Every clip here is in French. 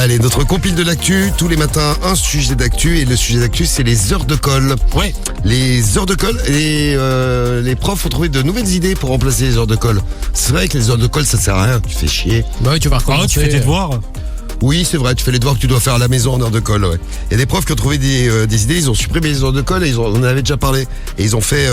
Allez, notre compile de l'actu, tous les matins, un sujet d'actu. Et le sujet d'actu, c'est les heures de colle. Ouais. Les heures de colle. Et les profs ont trouvé de nouvelles idées pour remplacer les heures de colle. C'est vrai que les heures de colle, ça sert à rien. Tu fais chier. Bah oui, tu vas recommencer. Tu fais tes devoirs. Oui, c'est vrai, tu fais les devoirs que tu dois faire à la maison en heure de colle, ouais. Il y a des profs qui ont trouvé des idées, ils ont supprimé les heures de colle et on en avait déjà parlé. Et ils ont fait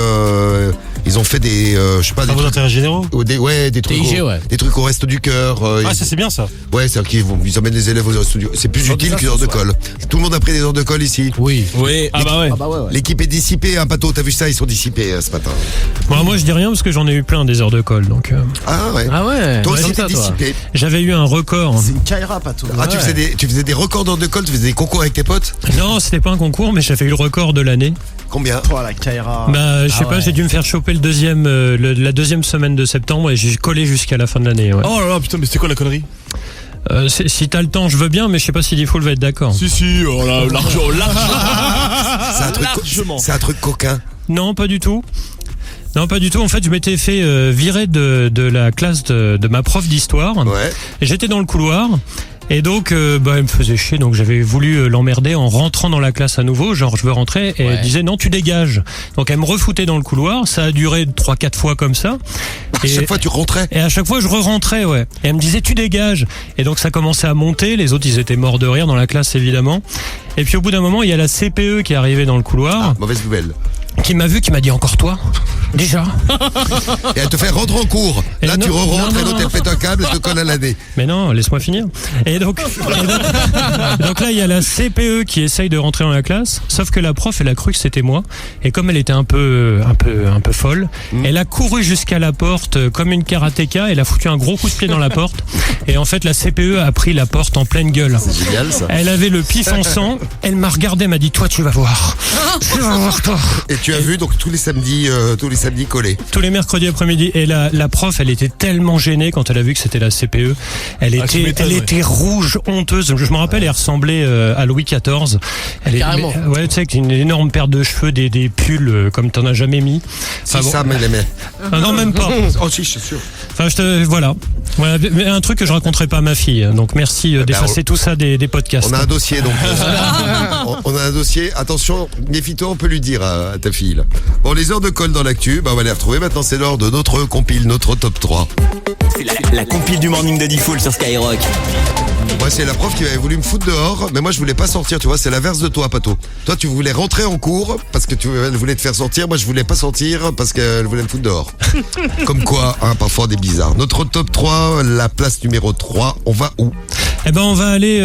des, je sais pas, des Travaux d'intérêt généraux. des trucs, TIG, ouais. des trucs au resto du cœur. Ah, ça c'est bien ça. Ouais, c'est-à-dire qu'ils emmènent les élèves au resto du cœur. C'est plus utile qu'une heure de colle. Tout le monde a pris des heures de colle ici. Oui. Oui. Ah bah ouais. Ah bah ouais. L'équipe est dissipée, hein, Pato, t'as vu ça, ils sont dissipés ce matin. Bon, moi je dis rien parce que j'en ai eu plein des heures de colle. Donc, Ah ouais. Ah ouais. Toi Ouais, aussi comme t'es ça, toi. dissipé. j'avais eu un record. C'est une Kaira, pas toi. Ah, tu faisais des records d'heures de colle, tu faisais des concours avec tes potes. Non, c'était pas un concours, mais j'avais eu le record de l'année. Combien? Oh la Kaira. Bah, je sais Ah pas, ouais. j'ai dû me faire choper la deuxième semaine de septembre et j'ai collé jusqu'à la fin de l'année. Ouais. Oh là là, putain, mais c'était quoi la connerie? Si t'as le temps, je veux bien, mais je sais pas si Diffoul va être d'accord. Si, oh là, largement. C'est un truc coquin. Non, pas du tout. Non, pas du tout. En fait, je m'étais fait virer de la classe de ma prof d'histoire. Ouais. Et j'étais dans le couloir. Et donc, elle me faisait chier, donc j'avais voulu l'emmerder en rentrant dans la classe à nouveau, genre je veux rentrer, et elle disait non, tu dégages. Donc elle me refoutait dans le couloir, ça a duré 3-4 fois comme ça. À chaque fois, tu rentrais. Et à chaque fois, je re-rentrais, ouais. Et elle me disait, tu dégages. Et donc, ça commençait à monter. Les autres, ils étaient morts de rire dans la classe, évidemment. Et puis, au bout d'un moment, il y a la CPE qui est arrivée dans le couloir, Mauvaise nouvelle. qui m'a vu, qui m'a dit, encore toi? Déjà? Et elle te fait rentrer en cours. Et Là, non, tu re-rentres non, et l'autre, non. elle pète un câble, elle te colle à la nez. Mais non, laisse-moi finir. Et donc là, il y a la CPE qui essaye de rentrer dans la classe, sauf que la prof, elle a cru que c'était moi. Et comme elle était un peu folle, elle a couru jusqu'à la porte comme une karatéka, elle a foutu un gros coup de pied dans la porte. Et en fait, la CPE a pris la porte en pleine gueule. C'est génial, ça. Elle avait le pif en sang, elle m'a regardé, m'a dit, toi, tu vas voir. Tu vas voir, toi. Et tu as vu, donc, tous les samedis collés. Tous les mercredis après-midi. Et la prof, elle était tellement gênée quand elle a vu que c'était la CPE. Elle était rouge, honteuse. Je me rappelle, elle ressemblait à Louis XIV. Carrément. Ouais, tu sais, avec une énorme paire de cheveux, des pulls comme t'en as jamais mis. Si, bon. ça, mais elle aimait. Ah non, même pas. Oh, si, je suis sûr. Enfin, voilà. Mais un truc que je raconterai pas à ma fille. Donc merci d'effacer tout ça des podcasts. On a un dossier, donc. On a un dossier. Attention, méfie-toi, on peut lui dire à ta fille, là. Bon, les heures de colle dans l'actu, on va les retrouver. Maintenant, c'est l'heure de notre compile, notre top 3. C'est la compile du morning de Diffoul sur Skyrock. Moi, c'est la prof qui avait voulu me foutre dehors, mais moi, je voulais pas sortir, tu vois, c'est l'inverse de toi, Pato. Toi, tu voulais rentrer en cours parce que elle voulait te faire sortir. Moi, je voulais pas sortir parce qu'elle voulait me foutre dehors. Comme quoi, hein, parfois des bizarres. Notre top 3, la place numéro 3, on va où? Eh ben, on va aller,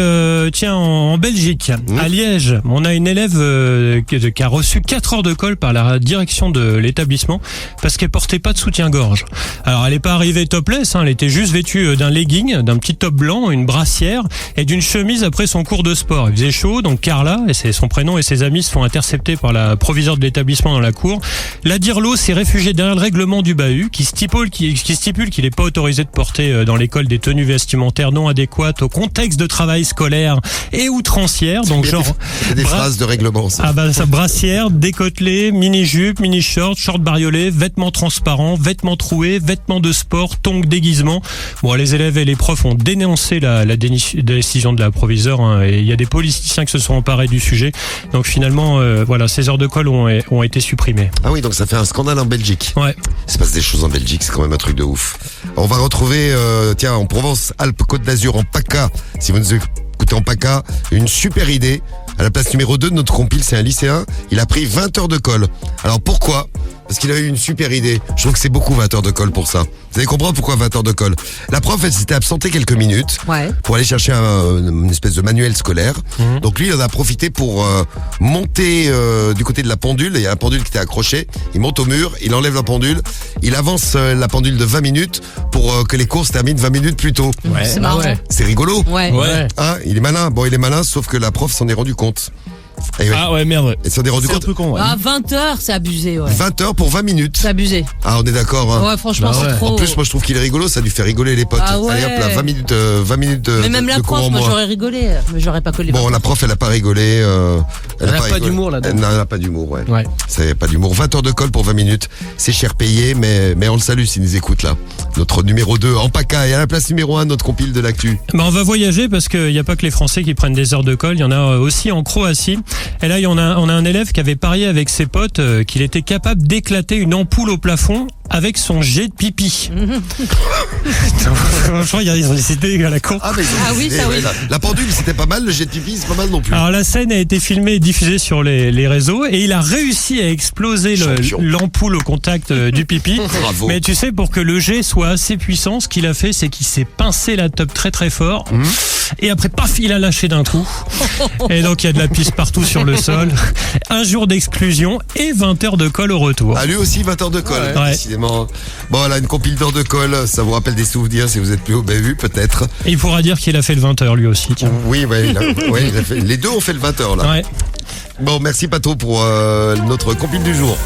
en Belgique, à Liège. On a une élève qui a reçu 4 heures de colle par la direction de l'établissement parce qu'elle portait pas de soutien-gorge. Alors, elle est pas arrivée topless, hein, elle était juste vêtue d'un legging, d'un petit top blanc, une brassière et d'une chemise après son cours de sport. Il faisait chaud, donc Carla, et c'est son prénom, et ses amis se font intercepter par la proviseure de l'établissement dans la cour. La Dirlo s'est réfugiée derrière le règlement du bahut qui stipule qu'il n'est pas autorisé de porter dans l'école des tenues vestimentaires non adéquates au contexte de travail scolaire et outrancière. Donc genre C'est des phrases de règlement, ça. ah bah ça, brassière, décolleté, mini-jupe, mini-short, short bariolé, vêtements transparents, vêtements troués, vêtements de sport, tongs, déguisements. Bon, les élèves et les profs ont dénoncé la décision de la proviseure, hein, et il y a des politiciens qui se sont emparés du sujet. Donc finalement, voilà, ces heures de colle ont été supprimées. Ah oui, donc ça fait un scandale en Belgique. Ouais. Il se passe des choses en Belgique, c'est quand même un truc de ouf. On va retrouver, en Provence, Alpes-Côte d'Azur, en PACA, si vous nous écoutez en PACA, une super idée. À la place numéro 2 de notre compile, c'est un lycéen. Il a pris 20 heures de colle. Alors pourquoi? Parce qu'il a eu une super idée. Je trouve que c'est beaucoup 20 heures de colle pour ça. Vous allez comprendre pourquoi 20 heures de colle. La prof, elle s'était absentée quelques minutes pour aller chercher une espèce de manuel scolaire. Donc lui, il en a profité pour monter du côté de la pendule. Il y a un pendule qui était accroché. Il monte au mur, il enlève la pendule. Il avance la pendule de 20 minutes pour que les cours se terminent 20 minutes plus tôt. C'est marrant. C'est rigolo. Ouais. Hein, il est malin. Bon, il est malin, sauf que la prof s'en est rendu compte. Et ouais. Ah ouais, merde, ouais. Et ça, on est rendu C'est un compte. peu con, ouais. Ah, 20 heures, c'est abusé, ouais. 20 heures pour 20 minutes. C'est abusé. Ah, on est d'accord, hein. Ouais, franchement, Bah ouais. c'est trop. En plus, moi, je trouve qu'il est rigolo, ça lui fait rigoler les potes. Ah ouais. Allez hop là, 20 minutes de, Mais même de la cours prof, en moi moins. j'aurais rigolé, mais j'aurais pas collé. Bon, la prof, elle a pas rigolé. Elle a pas rigolé. d'humour, là-dedans. Elle n'a pas d'humour, ouais. Ouais. C'est pas d'humour. 20 heures de colle pour 20 minutes. C'est cher payé, mais on le salue s'il nous écoute là. Notre numéro 2 en PACA et à la place numéro 1, notre compile de l'actu. Bah, on va voyager parce qu'il n'y a pas que les Français qui prennent des heures de colle, il y en a aussi en Croatie. Et là, on a un élève qui avait parié avec ses potes qu'il était capable d'éclater une ampoule au plafond avec son jet de pipi. Franchement, c'était à la con. Ah, mais Ah oui, ça oui. La pendule, c'était pas mal. Le jet de pipi, c'est pas mal non plus. Alors la scène a été filmée et diffusée sur les réseaux et il a réussi à exploser Champion. l'ampoule au contact du pipi. Bravo. Mais tu sais, pour que le jet soit assez puissant, ce qu'il a fait, c'est qu'il s'est pincé la top très très fort. Et après, paf, il a lâché d'un coup. Et donc il y a de la pisse partout sur le sol. Un jour d'exclusion et 20 heures de colle au retour. Ah, lui aussi, 20 heures de colle, Ouais. décidément. Bon, voilà, une compile d'heures de colle, ça vous rappelle des souvenirs si vous êtes plus au bévu, peut-être. Et il pourra dire qu'il a fait le 20 heures lui aussi. Tiens. Oui, ouais, il a fait, les deux ont fait le 20 heures, là. Ouais. Bon, merci Pato pour notre compile du jour.